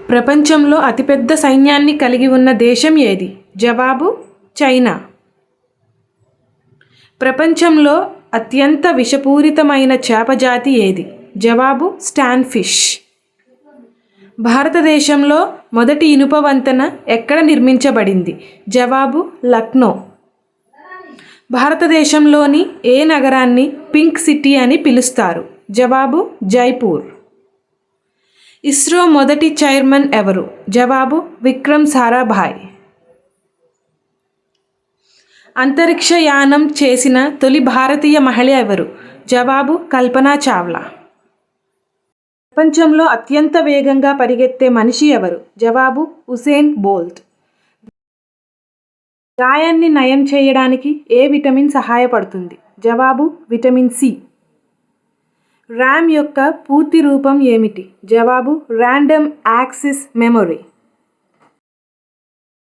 ప్రపంచంలో అతిపెద్ద సైన్యాన్ని కలిగి ఉన్న దేశం ఏది? జవాబు చైనా. ప్రపంచంలో అత్యంత విషపూరితమైన చేప జాతి ఏది? జవాబు స్టాన్ ఫిష్. భారతదేశంలో మొదటి ఇనుప వంతెన ఎక్కడ నిర్మించబడింది? జవాబు లక్నో. భారతదేశంలోని ఏ నగరాన్ని పింక్ సిటీ అని పిలుస్తారు? జవాబు జైపూర్. ఇస్రో మొదటి చైర్మన్ ఎవరు? జవాబు విక్రమ్ సారాభాయ్. అంతరిక్ష యానం చేసిన తొలి భారతీయ మహిళ ఎవరు? జవాబు కల్పనా చావ్లా. ప్రపంచంలో అత్యంత వేగంగా పరిగెత్తే మనిషి ఎవరు? జవాబు ఉసేన్ బోల్ట్. గాయాన్ని నయం చేయడానికి ఏ విటమిన్ సహాయపడుతుంది? జవాబు విటమిన్ సి. ర్యామ్ యొక్క పూర్తి రూపం ఏమిటి? జవాబు ర్యాండమ్ యాక్సెస్ మెమొరీ.